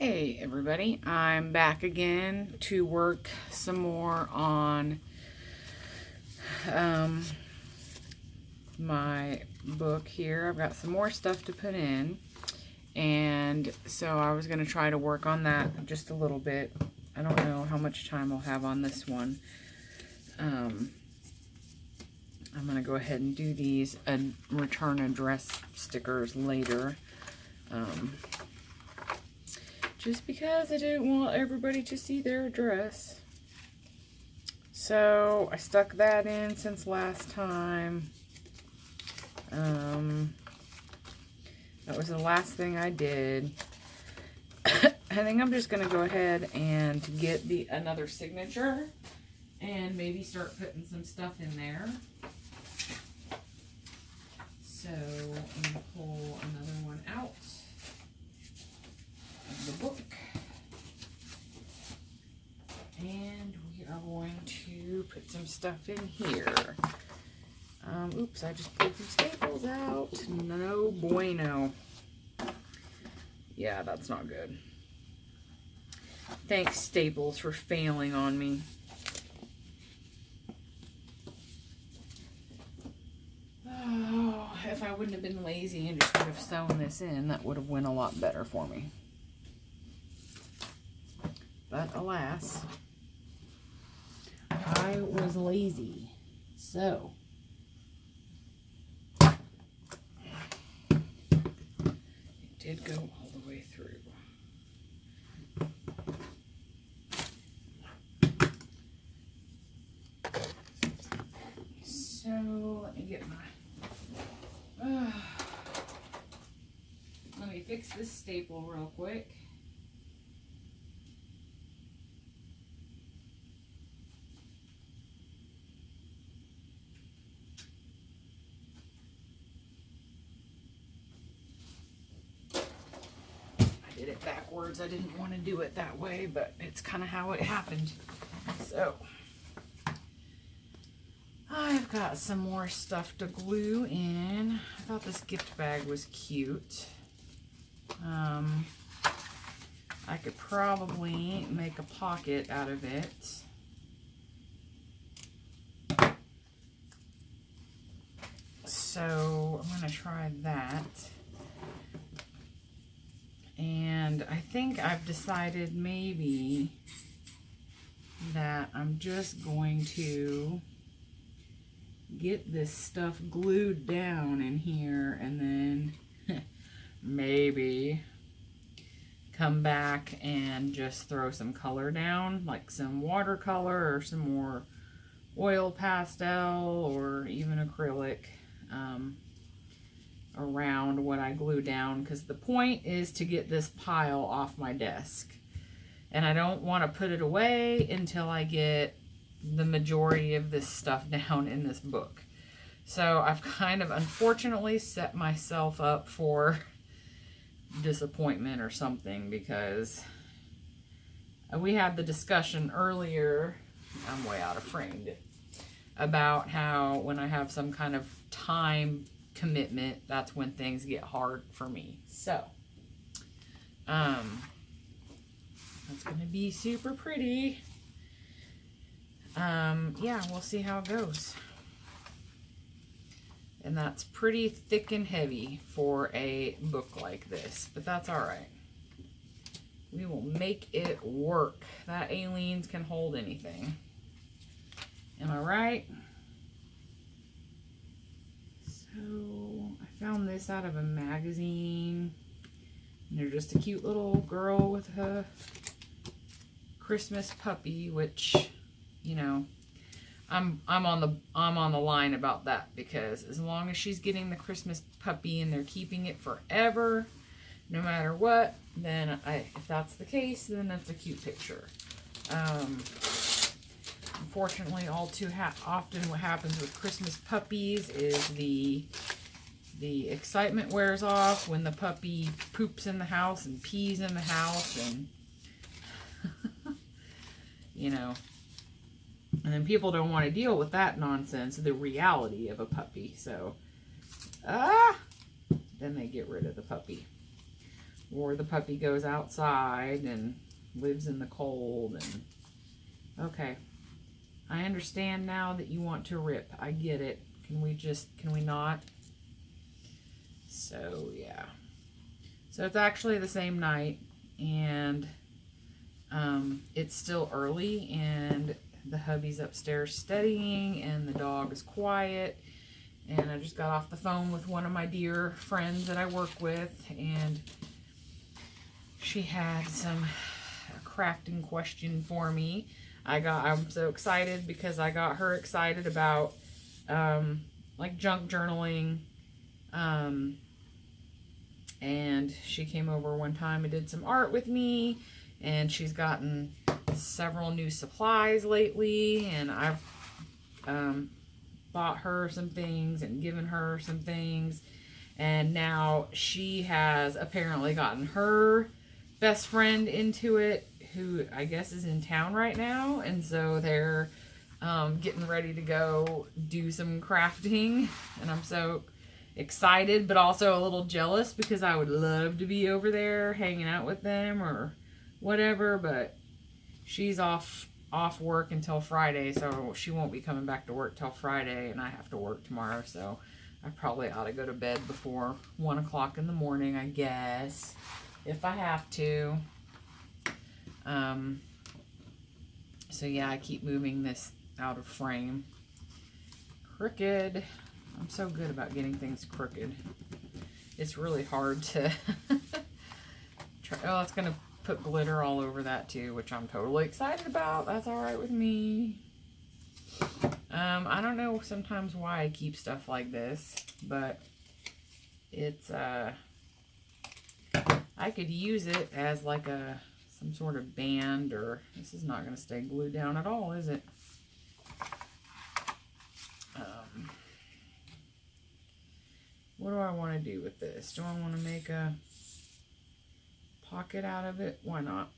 Hey everybody, I'm back again to work some more on my book here. I've got some more stuff to put in, and so I was going to try to work on that just a little bit. I don't know how much time I'll have on this one. I'm going to go ahead and do these return address stickers later. Just because I didn't want everybody to see their address. So I stuck that in since last time. That was the last thing I did. I think I'm just going to go ahead and get another signature and maybe start putting some stuff in there. So I'm going to pull another one out of the book, and we are going to put some stuff in here. Oops, I just pulled some staples out. No bueno. Yeah, that's not good. Thanks, Staples, for failing on me. Oh, if I wouldn't have been lazy and just would have sewn this in, that would have went a lot better for me. But alas, I was lazy. So, it did go all the way through. So, let me get my... let me fix this staple real quick. Did it backwards. I didn't want to do it that way, but it's kind of how it happened. So I've got some more stuff to glue in. I thought this gift bag was cute. I could probably make a pocket out of it. So I'm going to try that. And I think I've decided maybe that I'm just going to get this stuff glued down in here and then maybe come back and just throw some color down, like some watercolor or some more oil pastel or even acrylic. Around what I glue down, because the point is to get this pile off my desk, and I don't want to put it away until I get the majority of this stuff down in this book. So I've kind of unfortunately set myself up for disappointment or something, because we had the discussion earlier, I'm way out of frame, about how when I have some kind of time commitment, that's when things get hard for me. So that's gonna be super pretty. Yeah, we'll see how it goes. And that's pretty thick and heavy for a book like this, but that's all right. We will make it work. That Aleene's can hold anything. Am I right? So I found this out of a magazine. And they're just a cute little girl with a Christmas puppy, which, you know, I'm on the line about that, because as long as she's getting the Christmas puppy and they're keeping it forever, no matter what, then if that's the case, then that's a cute picture. Unfortunately, all too often what happens with Christmas puppies is the excitement wears off when the puppy poops in the house and pees in the house, and you know, and then people don't want to deal with that nonsense, the reality of a puppy. So then they get rid of the puppy. or the puppy goes outside and lives in the cold. And okay, I understand now that you want to rip. I get it. Can we not? So yeah, so it's actually the same night, and it's still early, and the hubby's upstairs studying, and the dog is quiet. And I just got off the phone with one of my dear friends that I work with, and she had a crafting question for me. I'm so excited because I got her excited about like junk journaling. And she came over one time and did some art with me, and she's gotten several new supplies lately, and I've bought her some things and given her some things, and now she has apparently gotten her best friend into it, who I guess is in town right now, and so they're getting ready to go do some crafting, and I'm so excited but also a little jealous because I would love to be over there hanging out with them or whatever, but she's off work until Friday, so she won't be coming back to work till Friday, and I have to work tomorrow, so I probably ought to go to bed before 1 o'clock in the morning, I guess, if I have to. So yeah, I keep moving this out of frame. Crooked. I'm so good about getting things crooked. It's really hard to try. Oh, it's gonna put glitter all over that too, which I'm totally excited about. That's all right with me. I don't know sometimes why I keep stuff like this, but it's I could use it as like some sort of band, or this is not going to stay glued down at all, is it? What do I want to do with this? Do I want to make a pocket out of it? Why not?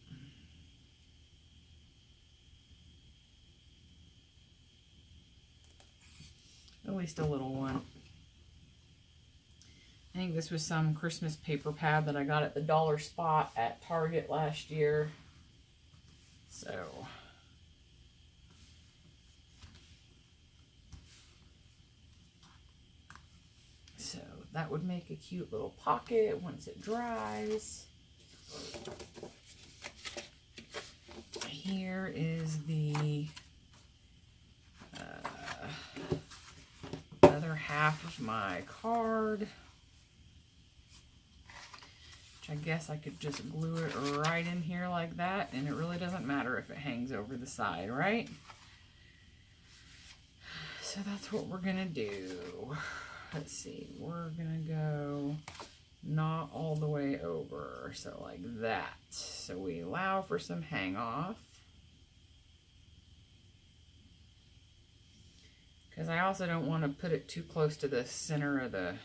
At least a little one. I think this was some Christmas paper pad that I got at the dollar spot at Target last year. So that would make a cute little pocket once it dries. Here is the other half of my card, which I guess I could just glue it right in here like that, and it really doesn't matter if it hangs over the side, right? So that's what we're gonna do. Let's see, we're gonna go not all the way over, so like that. So we allow for some hang off, because I also don't want to put it too close to the center of the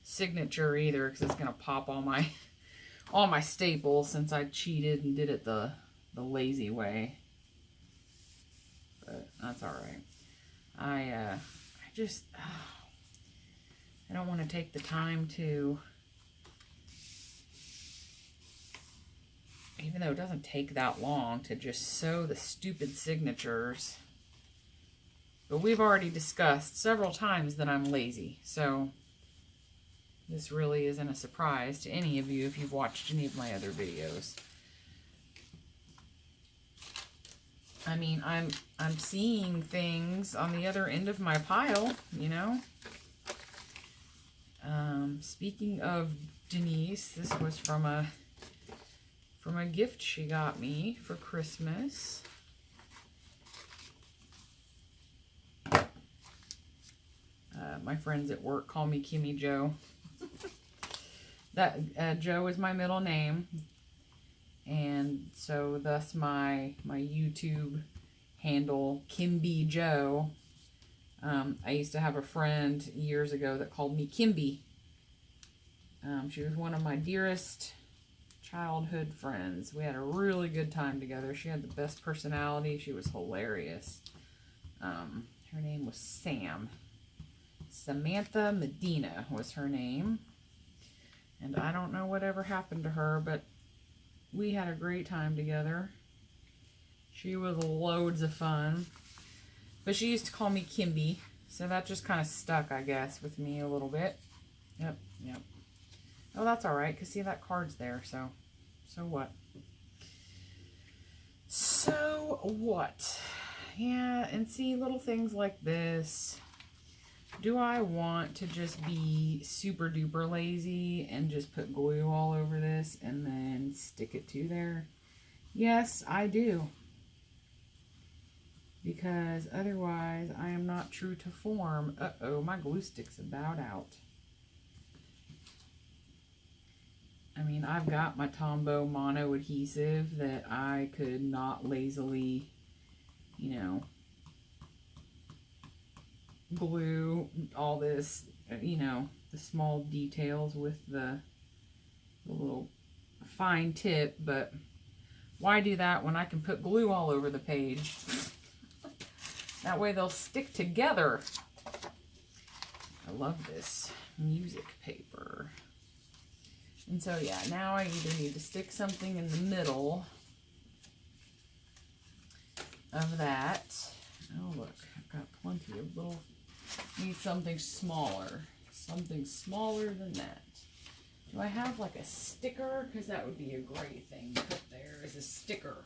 signature either, because it's gonna pop all my staples, since I cheated and did it the lazy way. But that's all right. I don't want to take the time to, even though it doesn't take that long, to just sew the stupid signatures. But we've already discussed several times that I'm lazy, so this really isn't a surprise to any of you if you've watched any of my other videos. I mean, I'm seeing things on the other end of my pile, you know. Speaking of Denise, this was from a gift she got me for Christmas. My friends at work call me Kimmy Joe. That Joe is my middle name, and so thus my YouTube handle, Kimby Joe. I used to have a friend years ago that called me Kimby. She was one of my dearest childhood friends. We had a really good time together. She had the best personality. She was hilarious. Her name was Sam. Samantha Medina was her name. And I don't know whatever happened to her, but we had a great time together. She was loads of fun. But she used to call me Kimby, so that just kind of stuck, I guess, with me a little bit. Yep, yep. Oh, that's all right, because see, that card's there, so what? So what? Yeah, and see, little things like this. Do I want to just be super duper lazy and just put glue all over this and then stick it to there? Yes, I do. Because otherwise I am not true to form. Uh-oh, my glue stick's about out. I mean, I've got my Tombow mono adhesive that I could not lazily, you know, glue all this, you know, the small details with the little fine tip, but why do that when I can put glue all over the page? That way they'll stick together. I love this music paper. And so, yeah, now I either need to stick something in the middle of that. Oh, look, I've got plenty of little, need something smaller. Something smaller than that. Do I have like a sticker? Because that would be a great thing to put there as a sticker.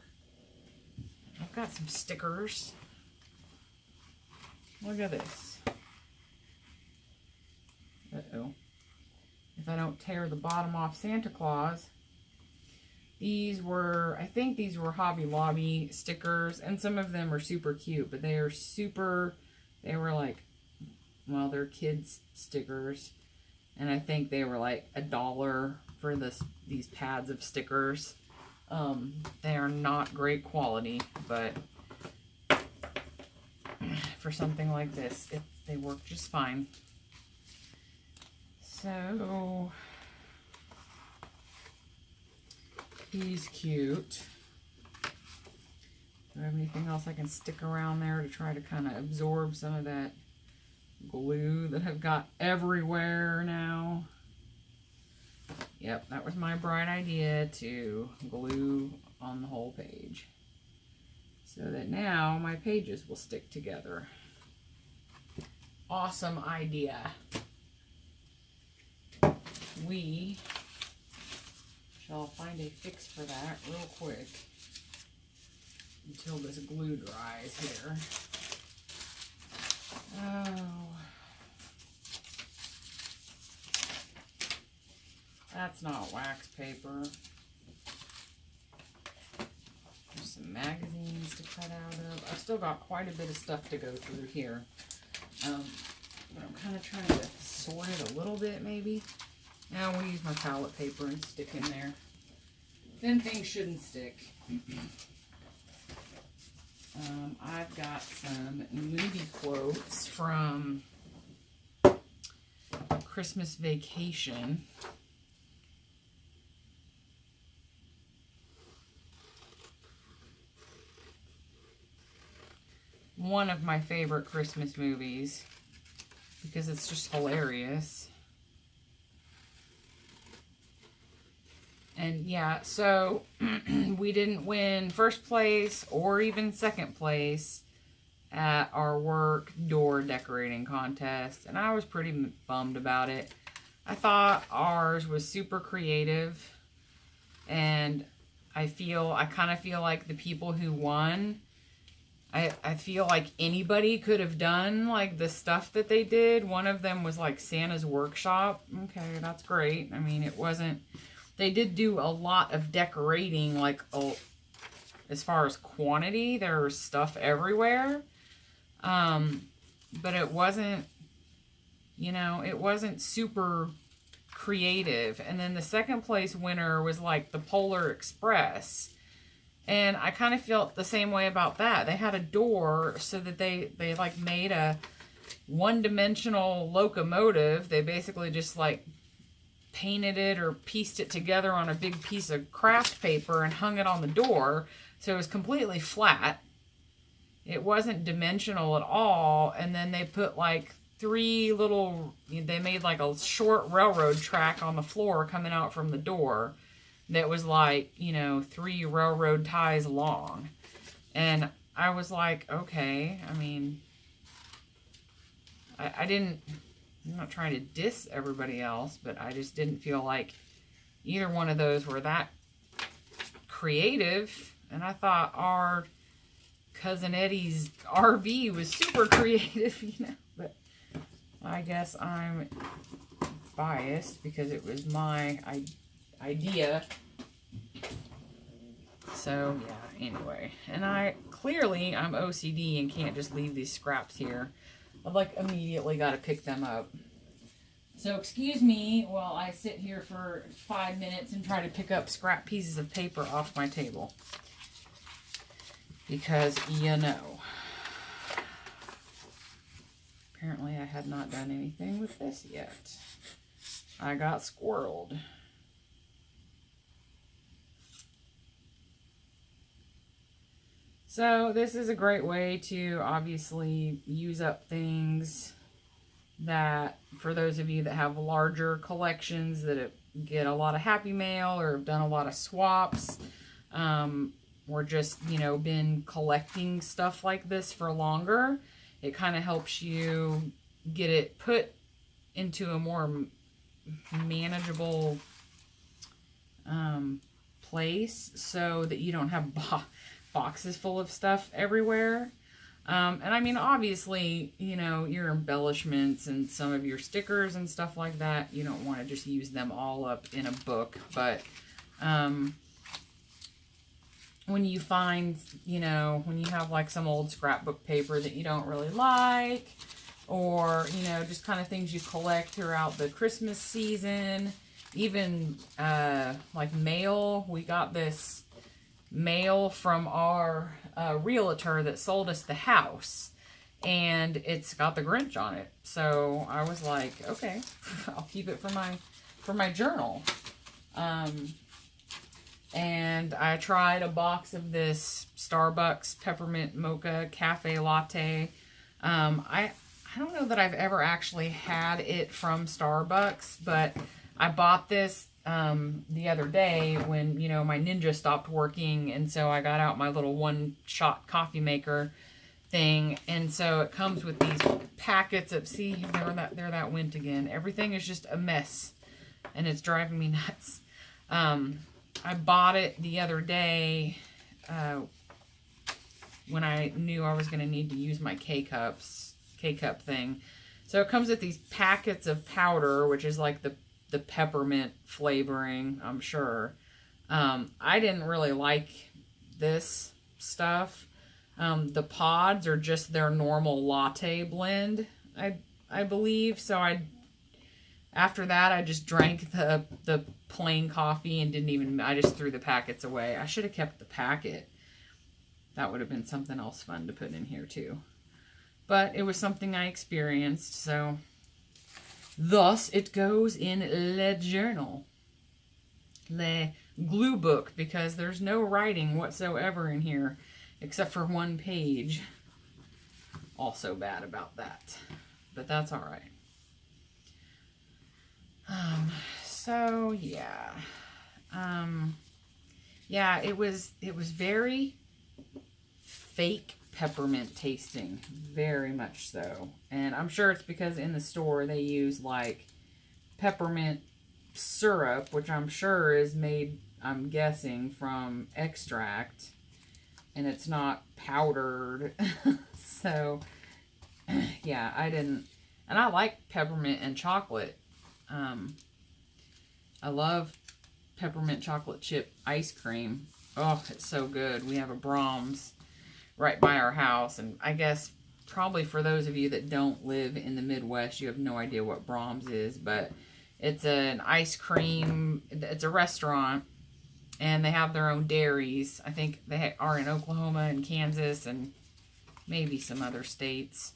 I've got some stickers. Look at this. Uh-oh. If I don't tear the bottom off Santa Claus. These were, I think these were Hobby Lobby stickers, and some of them are super cute, but they are super, they were like, well, they're kids stickers, and I think they were like $1 for these pads of stickers. They are not great quality, but for something like this, they work just fine. So, he's cute. Do I have anything else I can stick around there to try to kind of absorb some of that glue that I've got everywhere now? Yep, that was my bright idea, to glue on the whole page, so that now my pages will stick together. Awesome idea. We shall find a fix for that real quick until this glue dries here. Oh, that's not wax paper. There's some magazines to cut out of. I've still got quite a bit of stuff to go through here. But I'm kind of trying to sort it a little bit, maybe. Now we'll use my palette paper and stick in there. Then things shouldn't stick. I've got some movie quotes from Christmas Vacation. One of my favorite Christmas movies, because it's just hilarious. And yeah, so we didn't win first place or even second place at our work door decorating contest, and I was pretty bummed about it. I thought ours was super creative, and I kind of feel like the people who won, I feel like anybody could have done like the stuff that they did. One of them was like Santa's workshop. Okay, that's great. I mean, it wasn't, they did do a lot of decorating, like, as far as quantity, there was stuff everywhere. But it wasn't, you know, it wasn't super creative. And then the second place winner was like the Polar Express. And I kind of felt the same way about that. They had a door so that they like made a one-dimensional locomotive. They basically just like painted it or pieced it together on a big piece of craft paper and hung it on the door. So it was completely flat. It wasn't dimensional at all. And then they put like 3 little, they made like a short railroad track on the floor coming out from the door that was like, 3 railroad ties long. And I was like, okay, I mean, I'm not trying to diss everybody else, but I just didn't feel like either one of those were that creative. And I thought our cousin Eddie's RV was super creative, but I guess I'm biased because it was my idea. So yeah, anyway, and I'm OCD and can't just leave these scraps here. I've like immediately got to pick them up. So excuse me while I sit here for 5 minutes and try to pick up scrap pieces of paper off my table. Because, apparently I had not done anything with this yet. I got squirreled. So this is a great way to obviously use up things that, for those of you that have larger collections that get a lot of Happy Mail or have done a lot of swaps, or just, been collecting stuff like this for longer, it kind of helps you get it put into a more manageable place so that you don't have boxes full of stuff everywhere. And I mean, obviously, your embellishments and some of your stickers and stuff like that, you don't want to just use them all up in a book. But when you find, when you have like some old scrapbook paper that you don't really like, or, just kind of things you collect throughout the Christmas season, even like mail. We got this mail from our realtor that sold us the house, and it's got the Grinch on it. So I was like, okay, I'll keep it for my journal. And I tried a box of this Starbucks peppermint mocha cafe latte. I don't know that I've ever actually had it from Starbucks, but I bought this the other day when, my Ninja stopped working, and so I got out my little one-shot coffee maker thing, and so it comes with these packets of, see, there that went again. Everything is just a mess, and it's driving me nuts. I bought it the other day when I knew I was going to need to use my K-cup thing. So it comes with these packets of powder, which is like the peppermint flavoring, I'm sure. I didn't really like this stuff. The pods are just their normal latte blend, I believe. So after that, I just drank the plain coffee and I just threw the packets away. I should have kept the packet. That would have been something else fun to put in here too. But it was something I experienced, so thus it goes in le journal. Le glue book, because there's no writing whatsoever in here except for one page. Also bad about that, but that's all right. So yeah, yeah, it was very fake peppermint tasting, very much so. And I'm sure it's because in the store they use like peppermint syrup, which I'm sure is made, I'm guessing, from extract, and it's not powdered. So yeah, and I like peppermint and chocolate. I love peppermint chocolate chip ice cream. Oh, it's so good. We have a Brahms right by our house, and I guess probably for those of you that don't live in the Midwest, you have no idea what Brahms is, but it's an ice cream, it's a restaurant, and they have their own dairies. I think they are in Oklahoma and Kansas and maybe some other states.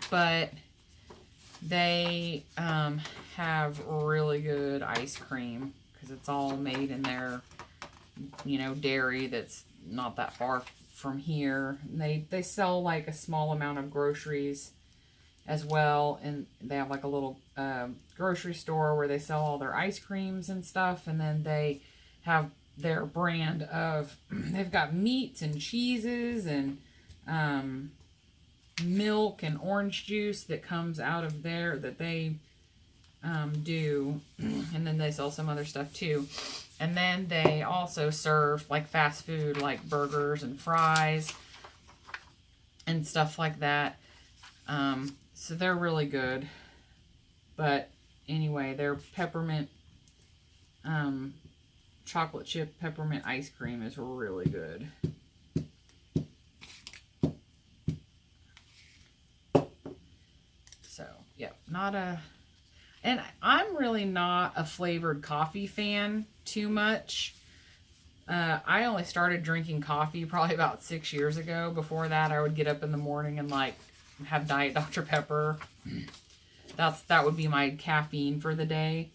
But they have really good ice cream because it's all made in their, dairy that's not that far from here. And they sell like a small amount of groceries as well, and they have like a little grocery store where they sell all their ice creams and stuff, and then they have their brand of, they've got meats and cheeses and milk and orange juice that comes out of there that they do, and then they sell some other stuff too. And then they also serve like fast food, like burgers and fries and stuff like that. So they're really good. But anyway, their peppermint, chocolate chip peppermint ice cream is really good. So, yeah, and I'm really not a flavored coffee fan too much. I only started drinking coffee probably about 6 years ago. Before that, I would get up in the morning and like have Diet Dr. Pepper. That would be my caffeine for the day.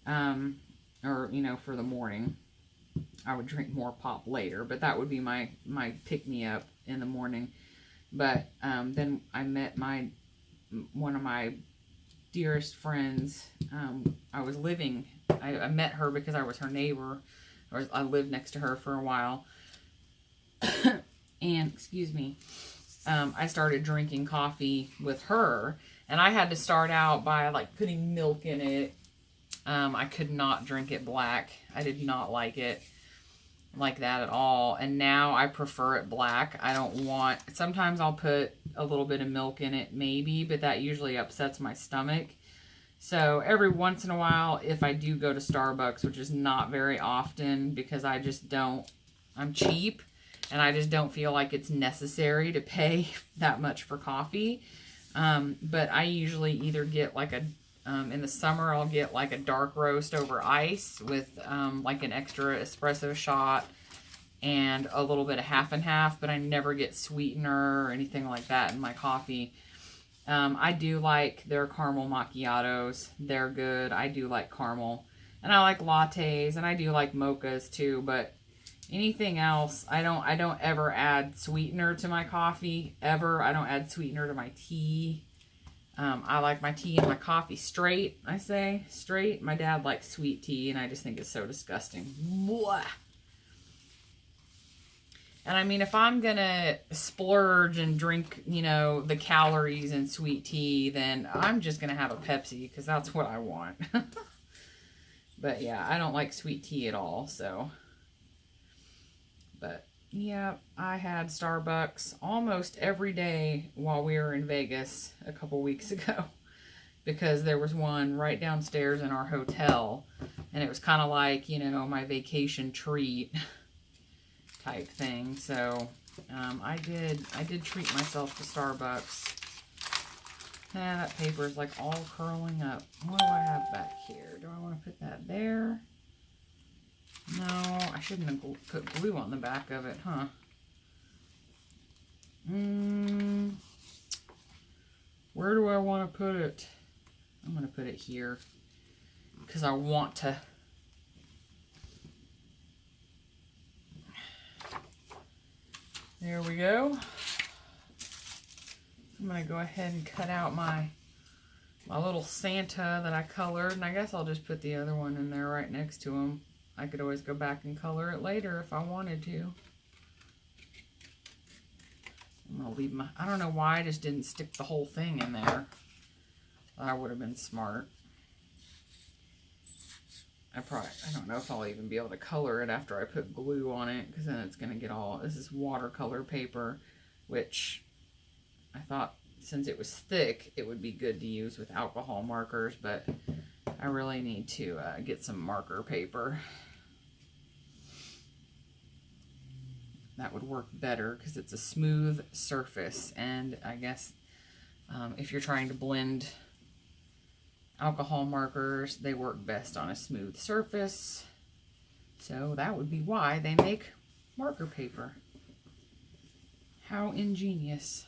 Or, you know, for the morning. I would drink more pop later, but that would be my pick-me-up in the morning. But then I met one of my dearest friends. I met her because I was her neighbor, or I lived next to her for a while. And, excuse me, I started drinking coffee with her, and I had to start out by like putting milk in it. I could not drink it black. I did not like it like that at all. And now I prefer it black. Sometimes I'll put a little bit of milk in it, maybe, but that usually upsets my stomach. So every once in a while, if I do go to Starbucks, which is not very often because I just don't, I'm cheap and I just don't feel like it's necessary to pay that much for coffee. But I usually either get like in the summer, I'll get like a dark roast over ice with like an extra espresso shot and a little bit of half and half, but I never get sweetener or anything like that in my coffee. I do like their caramel macchiatos. They're good. I do like caramel. And I like lattes, and I do like mochas too, but anything else, I don't ever add sweetener to my coffee, ever. I don't add sweetener to my tea. I like my tea and my coffee straight, I say. Straight. My dad likes sweet tea, and I just think it's so disgusting. Blah. And I mean, if I'm going to splurge and drink, you know, the calories in sweet tea, then I'm just going to have a Pepsi, because that's what I want. But yeah, I don't like sweet tea at all, so. But yeah, I had Starbucks almost every day while we were in Vegas a couple weeks ago, because there was one right downstairs in our hotel, and it was kind of like, you know, my vacation treat type thing. So I did treat myself to Starbucks. That paper is like all curling up. What do I have back here? Do I want to put that there? No, I shouldn't have put glue on the back of it, huh? Where do I want to put it? I'm going to put it here because I want to. There we go. I'm going to go ahead and cut out my little Santa that I colored, and I guess I'll just put the other one in there right next to him. I could always go back and color it later if I wanted to. I'm going to leave I don't know why I just didn't stick the whole thing in there. That would have been smart. I don't know if I'll even be able to color it after I put glue on it, because then it's going to get all, this is watercolor paper, which I thought since it was thick, it would be good to use with alcohol markers, but I really need to get some marker paper. That would work better because it's a smooth surface, and I guess if you're trying to blend alcohol markers, they work best on a smooth surface. So that would be why they make marker paper. How ingenious.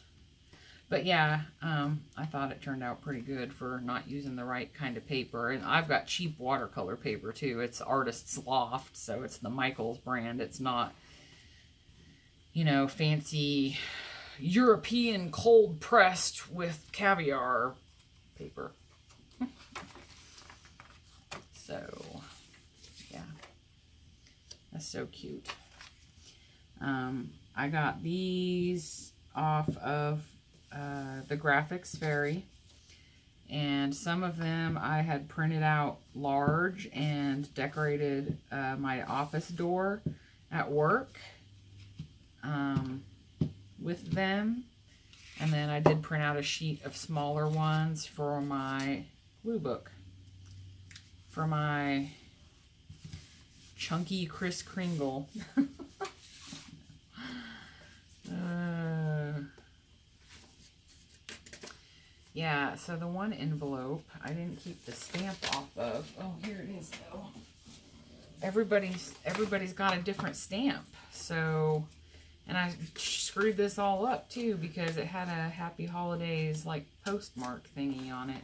But yeah, I thought it turned out pretty good for not using the right kind of paper. And I've got cheap watercolor paper too. It's Artist's Loft, so it's the Michaels brand. It's not you know, fancy European cold pressed with caviar paper. So, yeah, that's so cute. I got these off of the Graphics Fairy, and some of them I had printed out large and decorated my office door at work with them. And then I did print out a sheet of smaller ones for my glue book, for my chunky Kris Kringle. Yeah, so the one envelope I didn't keep the stamp off of. Oh, here it is though. Everybody's got a different stamp. So, and I screwed this all up too because it had a Happy Holidays like postmark thingy on it.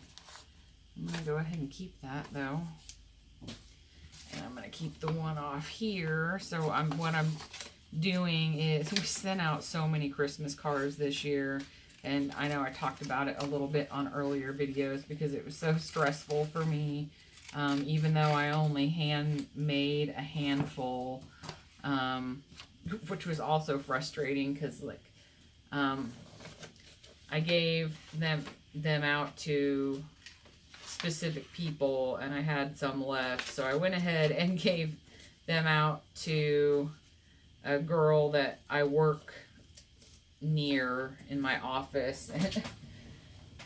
I'm gonna go ahead and keep that though. And I'm gonna keep the one off here. So what I'm doing is, we sent out so many Christmas cards this year, and I know I talked about it a little bit on earlier videos because it was so stressful for me, even though I only handmade a handful, which was also frustrating because like I gave them out to specific people and I had some left, so I went ahead and gave them out to a girl that I work near in my office. And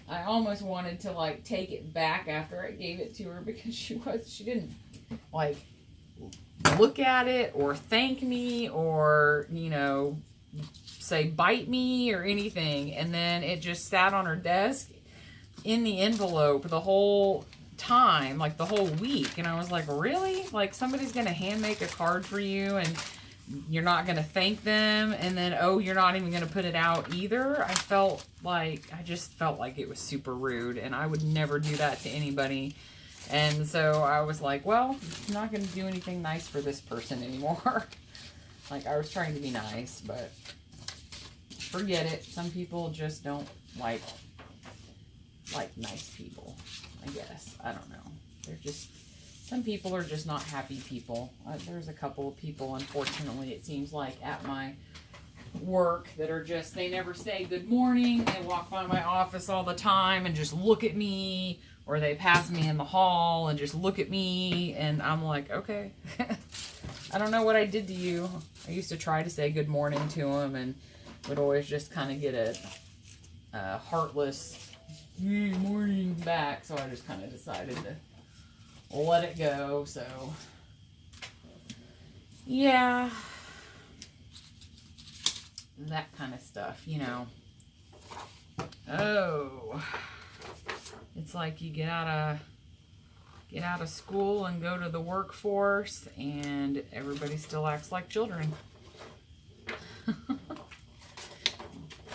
I almost wanted to like take it back after I gave it to her because she didn't like look at it or thank me or, you know, say bite me or anything. And then it just sat on her desk in the envelope the whole time, like the whole week. And I was like, really? Like somebody's gonna hand make a card for you and you're not going to thank them, and then, oh, you're not even going to put it out either? I just felt like it was super rude, and I would never do that to anybody. And so I was like, well, I'm not going to do anything nice for this person anymore. Like, I was trying to be nice, but forget it. Some people just don't like nice people, I guess. I don't know. They're just... Some people are just not happy people. There's a couple of people, unfortunately, it seems like, at my work that are just, they never say good morning. They walk by my office all the time and just look at me, or they pass me in the hall and just look at me, and I'm like, okay. I don't know what I did to you. I used to try to say good morning to them and would always just kind of get a heartless good morning back, so I just kind of decided to let it go. So yeah, that kind of stuff, you know. Oh, it's like you get out of school and go to the workforce and everybody still acts like children.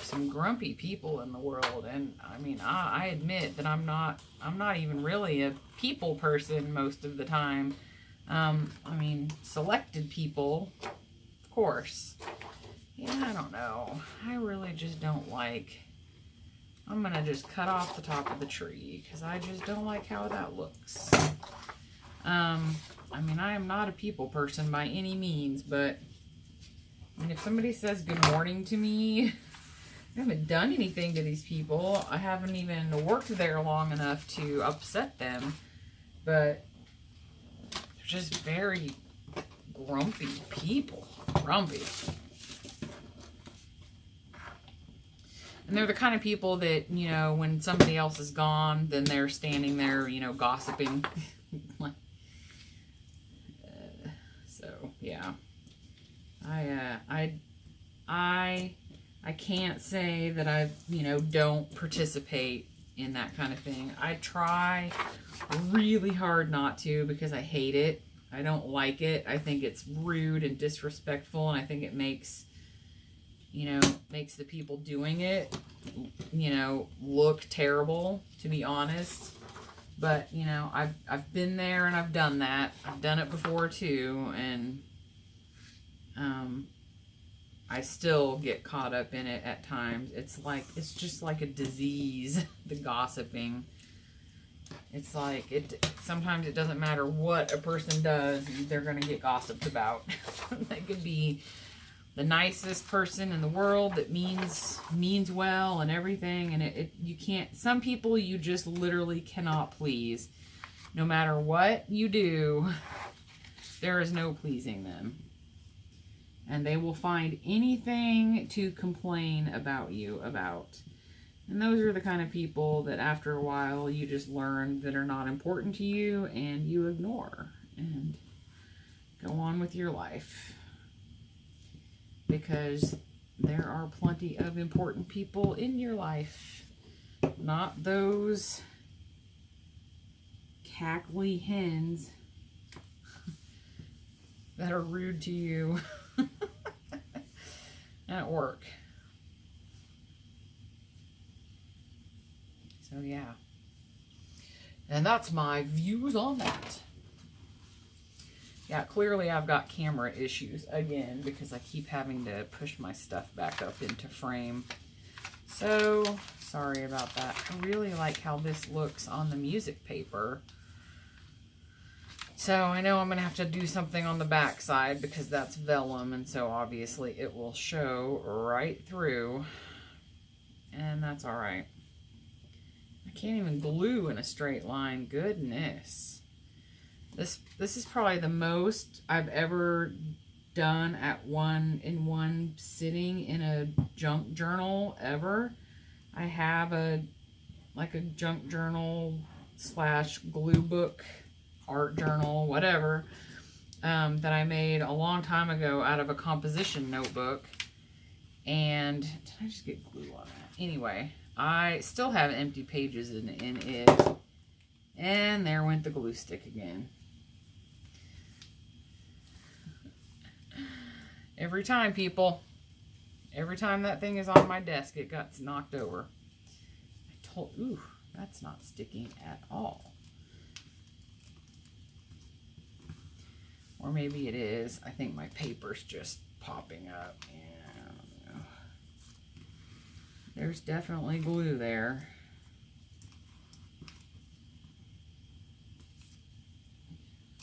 Some grumpy people in the world, and I mean, I admit that I'm not even really a people person most of the time. I mean, selected people, of course. Yeah, I don't know. I really just don't like... I'm gonna just cut off the top of the tree because I just don't like how that looks. I mean, I am not a people person by any means, but I mean, if somebody says good morning to me, I haven't done anything to these people. I haven't even worked there long enough to upset them. But they're just very grumpy people. Grumpy. And they're the kind of people that, you know, when somebody else is gone, then they're standing there, you know, gossiping. So, yeah. I can't say that I, you know, don't participate in that kind of thing. I try really hard not to because I hate it. I don't like it. I think it's rude and disrespectful, and I think it makes, you know, makes the people doing it, you know, look terrible, to be honest. But, you know, I've been there and I've done that. I've done it before too, and I still get caught up in it at times. It's just like a disease, the gossiping. It's like, sometimes it doesn't matter what a person does, they're going to get gossiped about. They could be the nicest person in the world that means well and everything, and you can't, some people you just literally cannot please. No matter what you do, there is no pleasing them. And they will find anything to complain about you about. And those are the kind of people that after a while you just learn that are not important to you and you ignore and go on with your life. Because there are plenty of important people in your life. Not those cackly hens that are rude to you at work. So yeah. And that's my views on that. Yeah, clearly I've got camera issues again because I keep having to push my stuff back up into frame. So, sorry about that. I really like how this looks on the music paper. So, I know I'm going to have to do something on the back side because that's vellum, and so obviously it will show right through. And that's alright. I can't even glue in a straight line. Goodness. This is probably the most I've ever done in one sitting in a junk journal ever. I have a junk journal / glue book, art journal, whatever, that I made a long time ago out of a composition notebook. And did I just get glue on that? Anyway, I still have empty pages in it. And there went the glue stick again. Every time, people. Every time that thing is on my desk, it got knocked over. Ooh, that's not sticking at all. Or maybe it is. I think my paper's just popping up. Yeah, I don't know. There's definitely glue there.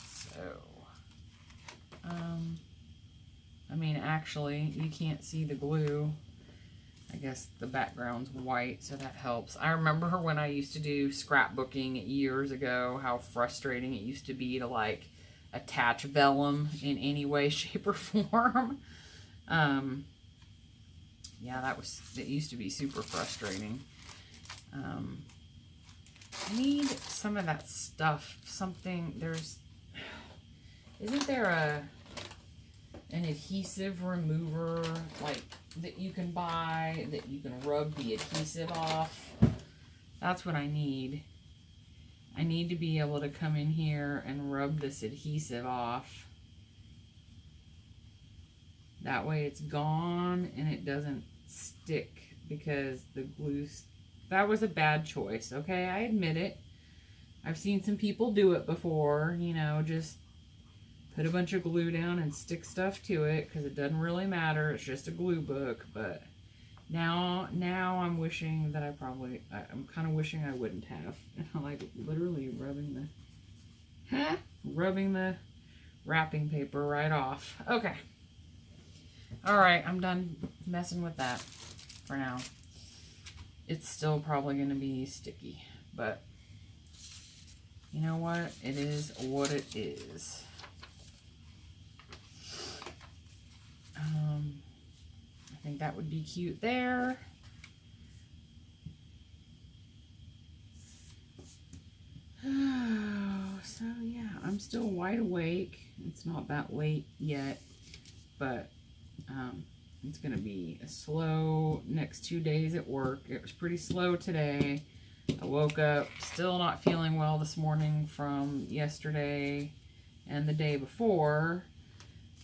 So, I mean, actually, you can't see the glue. I guess the background's white, so that helps. I remember when I used to do scrapbooking years ago, how frustrating it used to be to, like, attach vellum in any way, shape, or form. Yeah, it used to be super frustrating. I need some of that stuff. Isn't there an adhesive remover, like, that you can buy, that you can rub the adhesive off? That's what I need. I need to be able to come in here and rub this adhesive off. That way it's gone and it doesn't stick, because the glue, that was a bad choice, okay? I admit it. I've seen some people do it before, you know, just put a bunch of glue down and stick stuff to it because it doesn't really matter. It's just a glue book. But now I'm wishing that I'm kind of wishing I wouldn't have. Like literally rubbing the wrapping paper right off. Okay. All right, I'm done messing with that for now. It's still probably going to be sticky, but you know what? It is what it is. I think that would be cute there. So yeah, I'm still wide awake. It's not that late yet, but it's gonna be a slow next 2 days at work. It was pretty slow today. I woke up still not feeling well this morning from yesterday and the day before,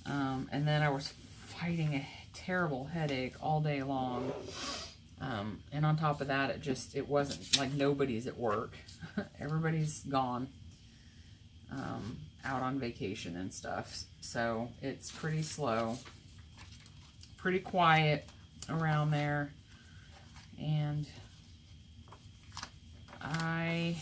and then I was fighting a terrible headache all day long, and on top of that, it wasn't like nobody's at work. Everybody's gone, out on vacation and stuff, so it's pretty slow pretty quiet around there. And I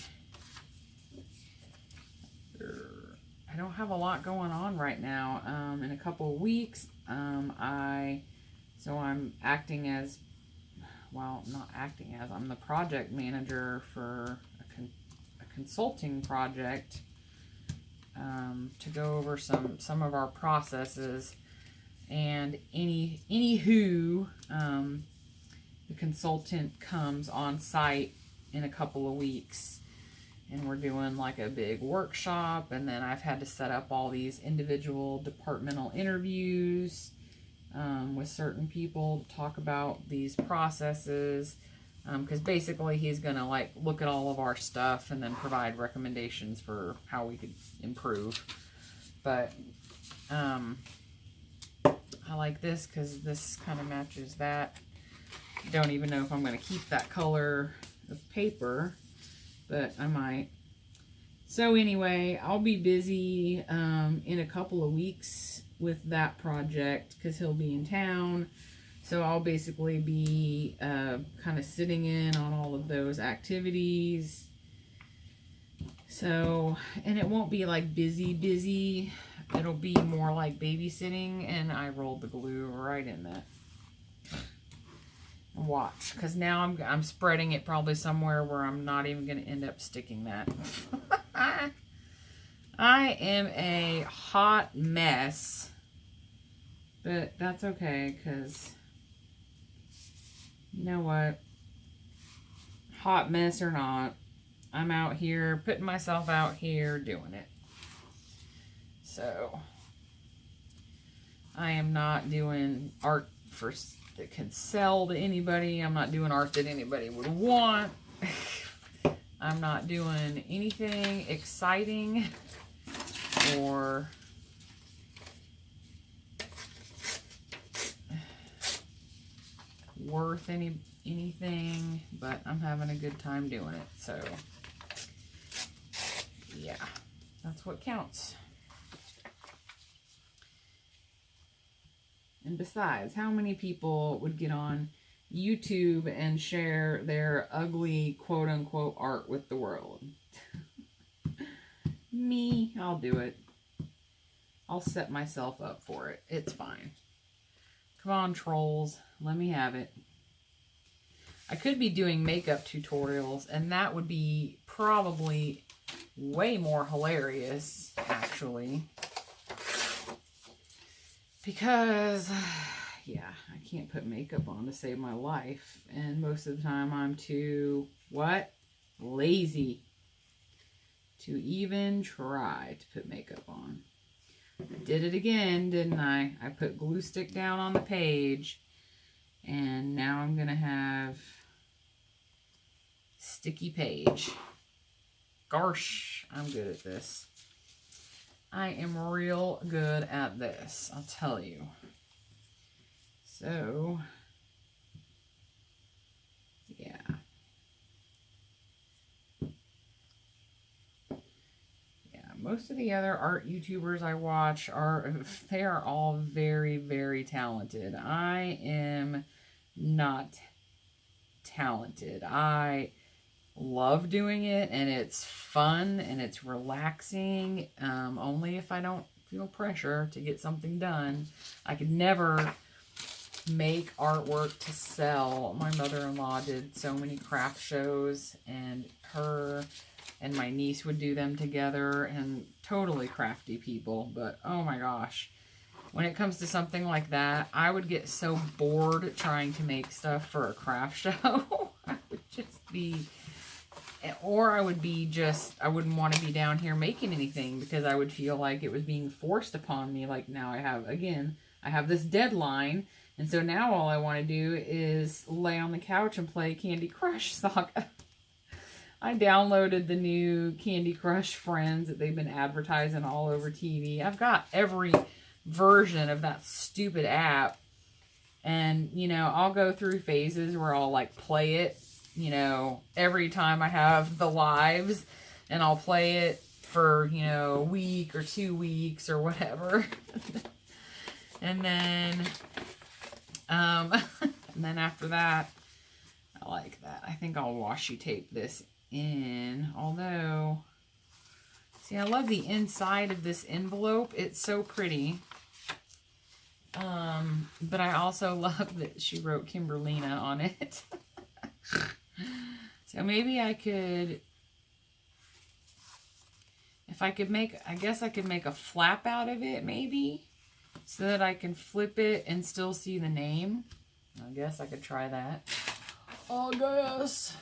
don't have a lot going on right now. In a couple of weeks, so I'm acting as, well, not acting as, I'm the project manager for a consulting project to go over some of our processes. And anywho, the consultant comes on site in a couple of weeks, and we're doing like a big workshop, and then I've had to set up all these individual departmental interviews with certain people to talk about these processes, because basically he's going to like look at all of our stuff and then provide recommendations for how we could improve. But I like this because this kind of matches that. Don't even know if I'm going to keep that color of paper, but I might. So anyway, I'll be busy in a couple of weeks with that project because he'll be in town. So I'll basically be kind of sitting in on all of those activities. So, and it won't be like busy. It'll be more like babysitting, and I rolled the glue right in that. Watch, because now I'm spreading it probably somewhere where I'm not even going to end up sticking that. I am a hot mess, but that's okay, because you know what? Hot mess or not, I'm out here, putting myself out here doing it. So, I am not doing art that can sell to anybody. I'm not doing art that anybody would want. I'm not doing anything exciting or worth anything, but I'm having a good time doing it. So, yeah, that's what counts. And besides, how many people would get on YouTube and share their ugly quote-unquote art with the world? Me, I'll do it. I'll set myself up for it. It's fine. Come on, trolls. Let me have it. I could be doing makeup tutorials, and that would be probably way more hilarious, actually. Because, yeah, I can't put makeup on to save my life. And most of the time I'm too, what? Lazy to even try to put makeup on. I did it again, didn't I? I put glue stick down on the page. And now I'm going to have sticky page. Gosh, I'm good at this. I am real good at this, I'll tell you. So, yeah. Yeah, most of the other art YouTubers I watch they are all very, very talented. I am not talented. I love doing it, and it's fun and it's relaxing, only if I don't feel pressure to get something done. I could never make artwork to sell. My mother-in-law did so many craft shows, and her and my niece would do them together, and totally crafty people, but oh my gosh, when it comes to something like that, I would get so bored trying to make stuff for a craft show. I would just be, or I would be just, I wouldn't want to be down here making anything because I would feel like it was being forced upon me. Like now I have this deadline, and so now all I want to do is lay on the couch and play Candy Crush Saga. I downloaded the new Candy Crush Friends that they've been advertising all over TV. I've got every version of that stupid app, and you know, I'll go through phases where I'll like play it, you know, every time I have the lives, and I'll play it for, you know, a week or 2 weeks or whatever. And then And then after that, I like that. I think I'll washi tape this in. Although, see, I love the inside of this envelope. It's so pretty. But I also love that she wrote Kimberlina on it. So maybe I could, if I could make, I guess I could make a flap out of it, maybe, so that I can flip it and still see the name. I guess I could try that. I guess.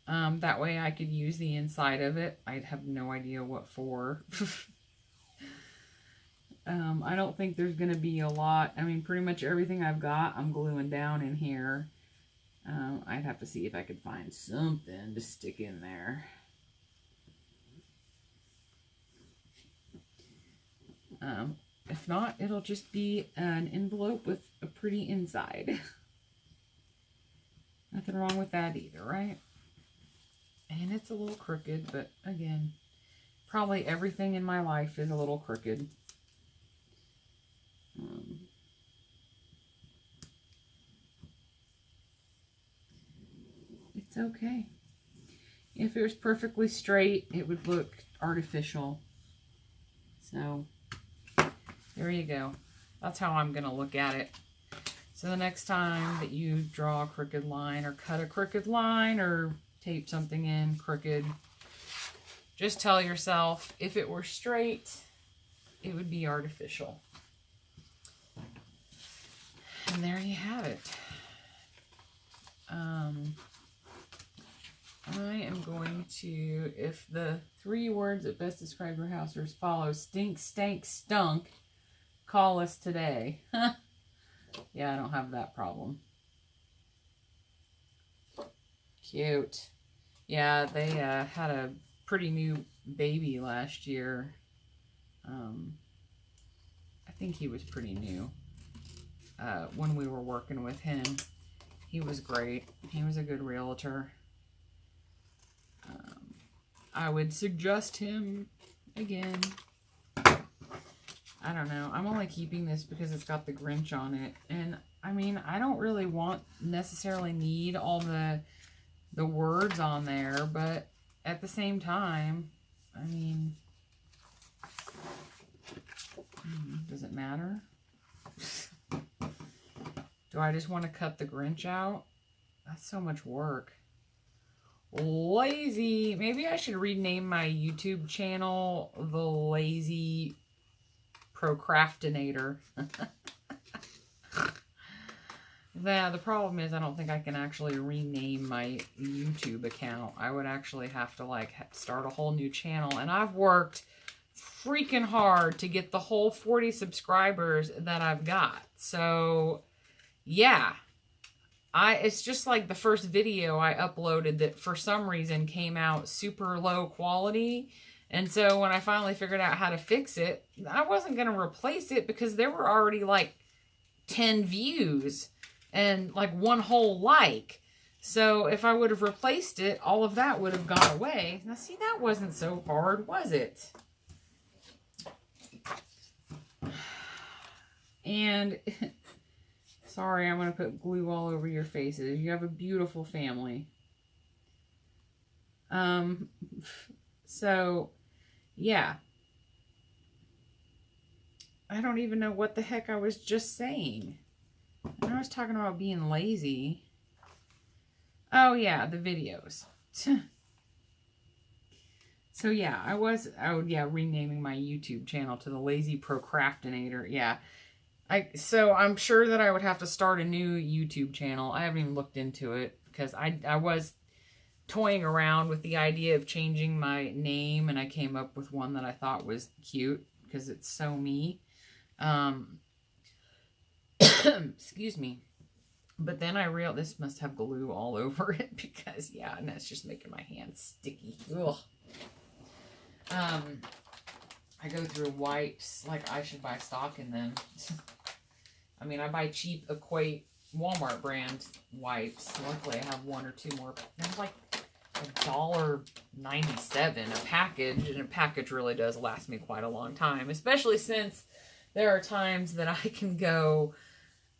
That way I could use the inside of it. I'd have no idea what for. I don't think there's going to be a lot. I mean, pretty much everything I've got, I'm gluing down in here. I'd have to see if I could find something to stick in there. If not, it'll just be an envelope with a pretty inside. Nothing wrong with that either, right? And it's a little crooked, but again, probably everything in my life is a little crooked. It's okay. If it was perfectly straight, it would look artificial. So, there you go. That's how I'm going to look at it. So the next time that you draw a crooked line or cut a crooked line or tape something in crooked, just tell yourself, if it were straight, it would be artificial. And there you have it. I am going to, if the 3 words that best describe your house are as follows: stink, stank, stunk, call us today. Yeah, I don't have that problem. Cute. Yeah, they had a pretty new baby last year. I think he was pretty new. When we were working with him, he was great. He was a good realtor. I would suggest him again. I don't know. I'm only keeping this because it's got the Grinch on it. And, I mean, I don't really necessarily need all the words on there. But at the same time, I mean, does it matter? Do I just want to cut the Grinch out? That's so much work. Lazy. Maybe I should rename my YouTube channel The Lazy Procrastinator. Yeah, the problem is I don't think I can actually rename my YouTube account. I would actually have to like start a whole new channel. And I've worked freaking hard to get the whole 40 subscribers that I've got. So, yeah. It's just like the first video I uploaded that for some reason came out super low quality. And so when I finally figured out how to fix it, I wasn't going to replace it because there were already like 10 views and like 1 whole like. So if I would have replaced it, all of that would have gone away. Now see, that wasn't so hard, was it? And sorry, I'm going to put glue all over your faces. You have a beautiful family. So, yeah. I don't even know what the heck I was just saying. I was talking about being lazy. Oh, yeah, the videos. So, yeah, renaming my YouTube channel to The Lazy Procrastinator. Yeah. So I'm sure that I would have to start a new YouTube channel. I haven't even looked into it because I was toying around with the idea of changing my name, and I came up with one that I thought was cute because it's so me. Excuse me. But then I realized this must have glue all over it because, yeah, and that's just making my hands sticky. Ugh. I go through wipes like I should buy stock in them. I mean, I buy cheap Equate Walmart brand wipes. Luckily, I have 1 or 2 more. They're like $1.97 a package, and a package really does last me quite a long time, especially since there are times that I can go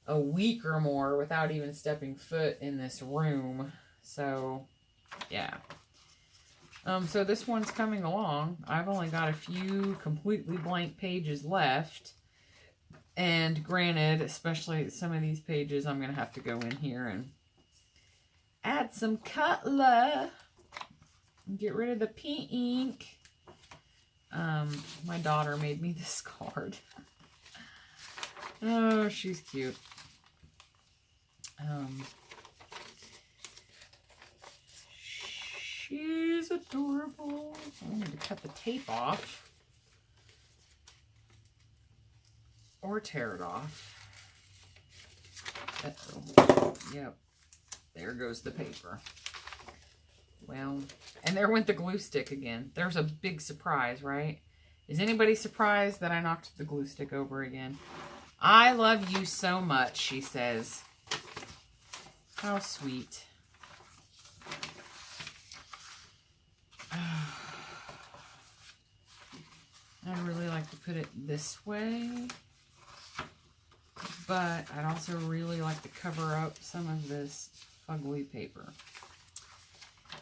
a week or more without even stepping foot in this room. So, yeah. So this one's coming along. I've only got a few completely blank pages left. And granted, especially some of these pages, I'm going to have to go in here and add some color. Get rid of the pink. My daughter made me this card. Oh, she's cute. She's adorable. I need to cut the tape off. Or tear it off. Uh-oh. Yep. There goes the paper. Well, and there went the glue stick again. There's a big surprise, right? Is anybody surprised that I knocked the glue stick over again? I love you so much, she says. How sweet. I'd really like to put it this way, but I'd also really like to cover up some of this fugly paper.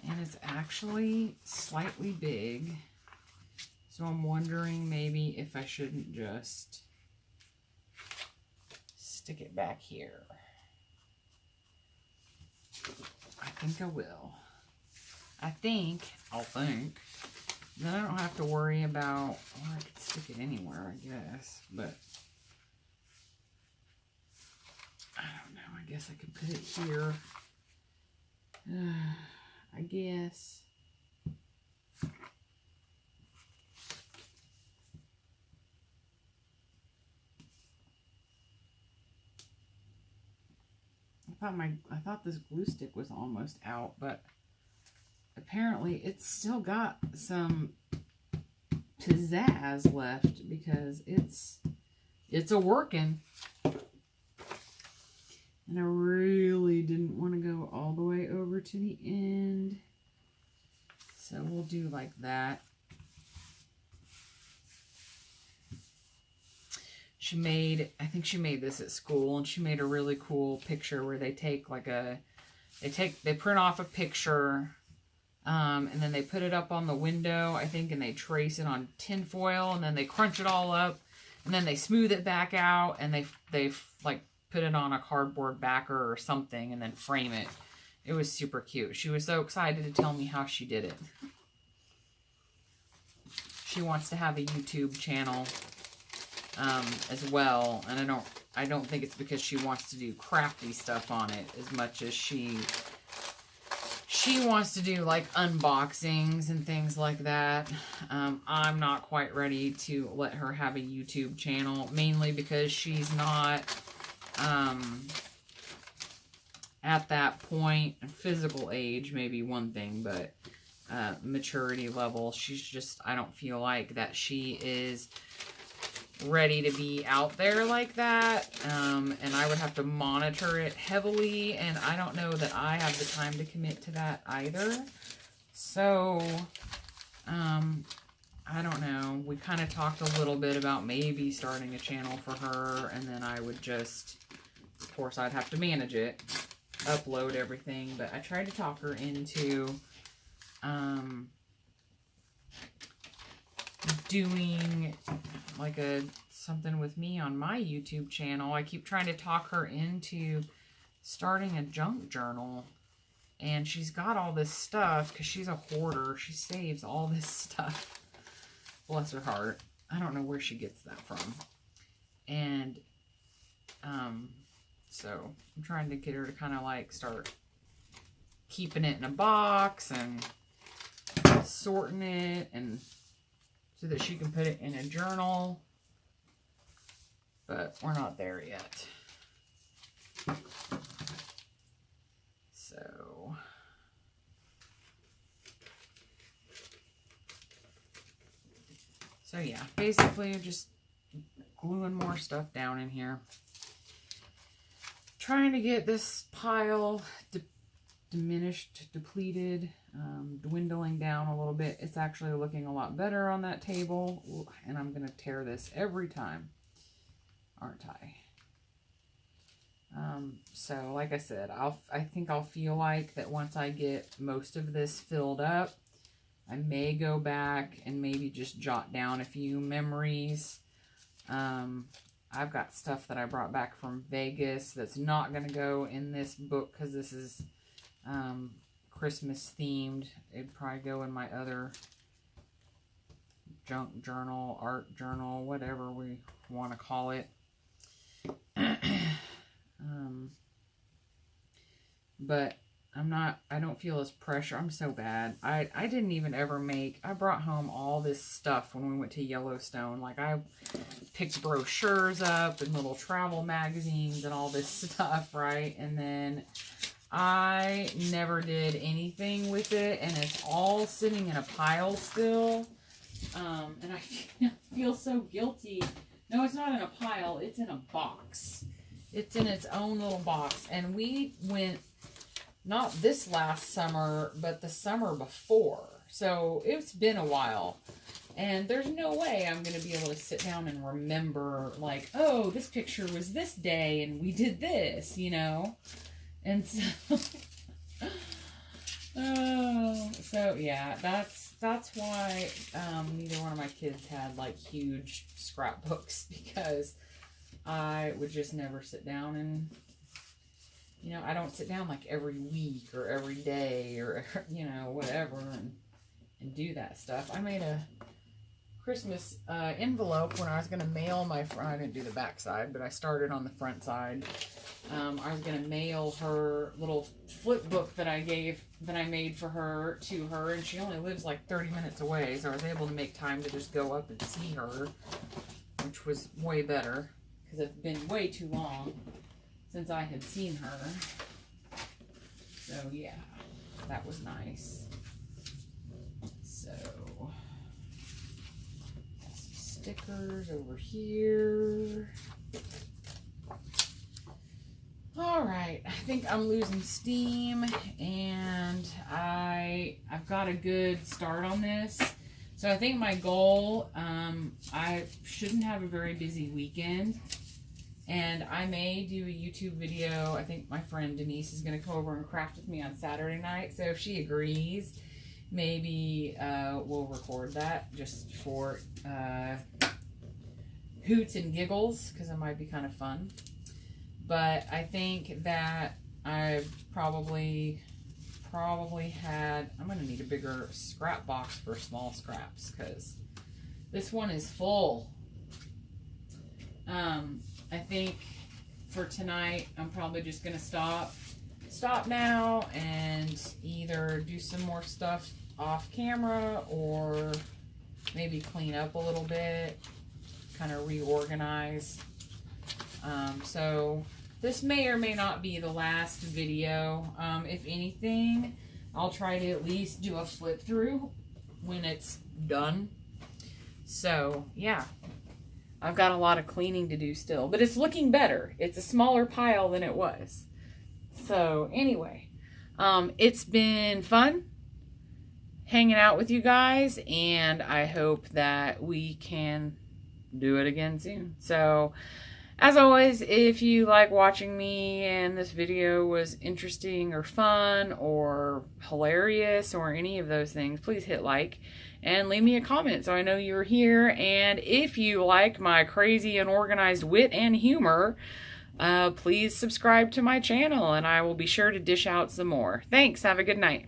And it's actually slightly big, so I'm wondering maybe if I shouldn't just stick it back here. I think I will. I'll think. Then I don't have to worry about, or I could stick it anywhere, I guess, but I don't know. I guess I could put it here. I guess. I thought this glue stick was almost out, but apparently it's still got some pizzazz left because it's a working. And I really didn't want to go all the way over to the end. So we'll do like that. I think she made this at school, and she made a really cool picture where they take like they print off a picture, and then they put it up on the window, I think, and they trace it on tin foil, and then they crunch it all up, and then they smooth it back out, and they like put it on a cardboard backer or something, and then frame it. It was super cute. She was so excited to tell me how she did it. She wants to have a YouTube channel as well, and I don't think it's because she wants to do crafty stuff on it as much as she wants to do like unboxings and things like that. I'm not quite ready to let her have a YouTube channel, mainly because she's not at that point. Physical age may be one thing, but maturity level, she's just, I don't feel like that she is ready to be out there like that, and I would have to monitor it heavily, and I don't know that I have the time to commit to that either. So I don't know. We kind of talked a little bit about maybe starting a channel for her, and then I would just, of course, I'd have to manage it, upload everything, but I tried to talk her into doing like something with me on my YouTube channel. I keep trying to talk her into starting a junk journal, and she's got all this stuff because she's a hoarder. She saves all this stuff. Bless her heart. I don't know where she gets that from. And so I'm trying to get her to kind of like start keeping it in a box and sorting it, and so that she can put it in a journal, but we're not there yet. So yeah, basically just gluing more stuff down in here. Trying to get this pile diminished, depleted, dwindling down a little bit. It's actually looking a lot better on that table, and I'm going to tear this every time. aren't I? So like I said, I think I'll feel like that once I get most of this filled up, I may go back and maybe just jot down a few memories. I've got stuff that I brought back from Vegas that's not going to go in this book because this is Christmas themed. It'd probably go in my other junk journal, art journal, whatever we want to call it. But I don't feel as pressure. I'm so bad. I didn't even ever I brought home all this stuff when we went to Yellowstone. Like, I picked brochures up and little travel magazines and all this stuff, right? And then I never did anything with it, and it's all sitting in a pile still. And I feel so guilty. No, it's not in a pile. It's in a box. It's in its own little box. And we went, not this last summer, but the summer before. So it's been a while. And there's no way I'm going to be able to sit down and remember, like, oh, this picture was this day and we did this, you know? And so, so yeah, that's why neither one of my kids had, like, huge scrapbooks, because I would just never sit down and, you know, I don't sit down like every week or every day or, you know, whatever and do that stuff. I made a Christmas envelope when I was going to mail I didn't do the back side, but I started on the front side. I was going to mail her little flip book that I made for her to her, and she only lives like 30 minutes away, so I was able to make time to just go up and see her, which was way better, because it's been way too long since I had seen her. So yeah, that was nice. So, got some stickers over here. Alright, I think I'm losing steam, and I've got a good start on this. So I think my goal, I shouldn't have a very busy weekend, and I may do a YouTube video. I think my friend Denise is going to come over and craft with me on Saturday night, so if she agrees, maybe we'll record that just for hoots and giggles, because it might be kind of fun. But I think that I've probably had, I'm going to need a bigger scrap box for small scraps, because this one is full. I think for tonight, I'm probably just going to stop now and either do some more stuff off camera or maybe clean up a little bit, kind of reorganize. So this may or may not be the last video. If anything, I'll try to at least do a flip through when it's done. So yeah, I've got a lot of cleaning to do still, but it's looking better. It's a smaller pile than it was. So anyway, it's been fun hanging out with you guys, and I hope that we can do it again soon. So as always, if you like watching me and this video was interesting or fun or hilarious or any of those things, please hit like and leave me a comment so I know you're here. And if you like my crazy and organized wit and humor, please subscribe to my channel and I will be sure to dish out some more. Thanks. Have a good night.